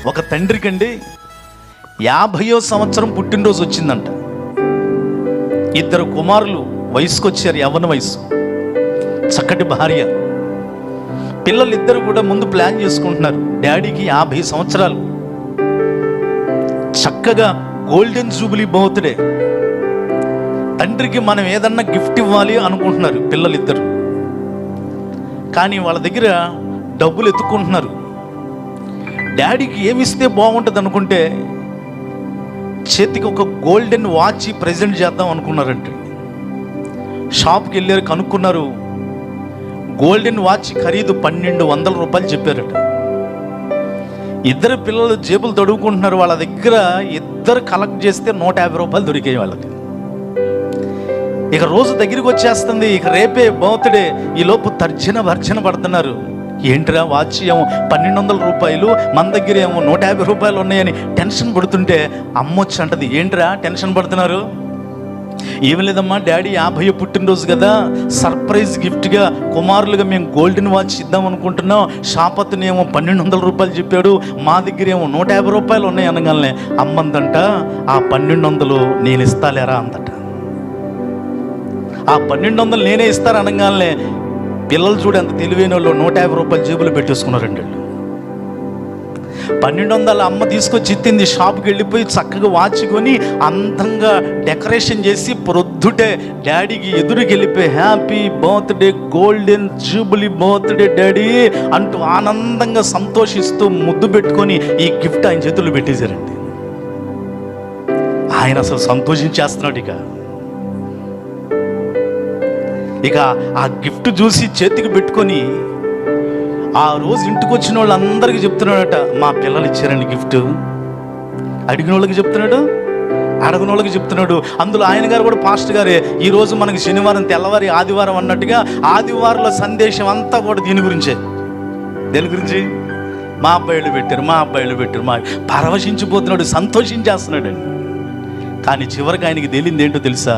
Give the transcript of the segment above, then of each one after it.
ఒక తండ్రికండి 50వ సంవత్సరం పుట్టినరోజు వచ్చిందంట. 2 కుమారులు వయసుకు వచ్చారు, యవ్వన వయసు, చక్కటి భార్య. పిల్లలు ఇద్దరు కూడా ముందు ప్లాన్ చేసుకుంటున్నారు. డాడీకి 50 సంవత్సరాలు, చక్కగా గోల్డెన్ జూబిలీ బర్త్డే, తండ్రికి మనం ఏదన్నా గిఫ్ట్ ఇవ్వాలి అనుకుంటున్నారు పిల్లలిద్దరు. కానీ వాళ్ళ దగ్గర డబ్బులు ఎత్తుకుంటున్నారు. డాడీకి ఏమిస్తే బాగుంటుంది అనుకుంటే చేతికి ఒక గోల్డెన్ వాచ్ ప్రజెంట్ చేద్దాం అనుకున్నారంటే షాప్కి వెళ్ళారు, కనుక్కున్నారు. గోల్డెన్ వాచ్ ఖరీదు 1200 రూపాయలు చెప్పారట. ఇద్దరు పిల్లలు జేబులు తడువుకుంటున్నారు. వాళ్ళ దగ్గర ఇద్దరు కలెక్ట్ చేస్తే 150 రూపాయలు దొరికాయి వాళ్ళకి. ఇక రోజు దగ్గరికి వచ్చేస్తుంది, ఇక రేపే బర్త్డే. ఈ లోపు భర్జన పడుతున్నారు. ఏంటిరా వాచ్ ఏమో 1200 రూపాయలు, మన దగ్గర ఏమో 150 రూపాయలు ఉన్నాయని టెన్షన్ పడుతుంటే అమ్మొచ్చి అంటది, ఏంటిరా టెన్షన్ పడుతున్నారు? ఏం లేదమ్మా, డాడీ 50 పుట్టినరోజు కదా, సర్ప్రైజ్ గిఫ్ట్గా కుమారులుగా మేము గోల్డెన్ వాచ్ ఇద్దాం అనుకుంటున్నాం. షాప్ అతను ఏమో 1200 రూపాయలు చెప్పాడు, మా దగ్గర ఏమో 150 రూపాయలు ఉన్నాయి అనగానే అమ్మందంట, ఆ 1200 నేను ఇస్తాలేరా అందట. ఆ 1200 నేనే ఇస్తారు అనగానే పిల్లలు చూడు ఎంత తెలివైన వాళ్ళు, 150 రూపాయలు జేబులు పెట్టేసుకున్నారండి. 1200 అమ్మ తీసుకొచ్చి ఇచ్చింది. షాప్కి వెళ్ళిపోయి చక్కగా వాచ్ కొని అందంగా డెకరేషన్ చేసి ప్రొద్దుటే డాడీకి ఎదురుకి వెళ్ళిపోయి happy birthday, golden jubilee birthday daddy అంటూ ఆనందంగా సంతోషిస్తూ ముద్దు పెట్టుకొని ఈ గిఫ్ట్ ఆయన చేతుల్లో పెట్టేశారండి. ఆయన అసలు సంతోషించేస్తున్నాడు. ఇక ఆ గిఫ్ట్ చూసి చేతికి పెట్టుకొని ఆ రోజు ఇంటికి వచ్చిన వాళ్ళందరికీ చెప్తున్నాడట, మా పిల్లలు ఇచ్చారండి గిఫ్ట్. అడిగిన వాళ్ళకి చెప్తున్నాడు, అడగిన వాళ్ళకి చెప్తున్నాడు. అందులో ఆయన గారు కూడా పాస్టర్ గారే, ఈరోజు మనకి శనివారం తెల్లవారి ఆదివారం అన్నట్టుగా ఆదివారంలో సందేశం అంతా కూడా దీని గురించే. దేని గురించి? మా అబ్బాయిలు పెట్టారు, మా అబ్బాయిలు పెట్టారు, మా పరవశించిపోతున్నాడు, సంతోషించేస్తున్నాడు. కానీ చివరికి ఆయనకి తెలియంది ఏంటో తెలుసా?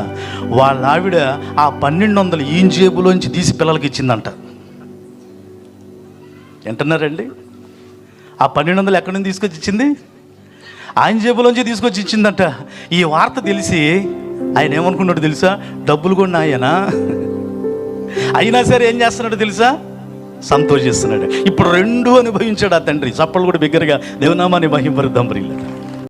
వాళ్ళ ఆవిడ ఆ 1200 ఈయన జేబులోంచి తీసి పిల్లలకి ఇచ్చిందంట. ఎంటున్నారండి? ఆ 1200 ఎక్కడి నుంచి తీసుకొచ్చి ఇచ్చింది? ఆయన జేబులోంచి తీసుకొచ్చి ఇచ్చిందంట. ఈ వార్త తెలిసి ఆయన ఏమనుకున్నాడు తెలుసా? డబ్బులు కూడా ఆయన అయినా సరే ఏం చేస్తున్నాడు తెలుసా? సంతోషిస్తున్నాడు. ఇప్పుడు 2 అనుభవించాడు ఆ తండ్రి. చప్పళ్ళు కూడా బిగ్గరగా దేవునామాన్ని మహిమపరుద్దాం.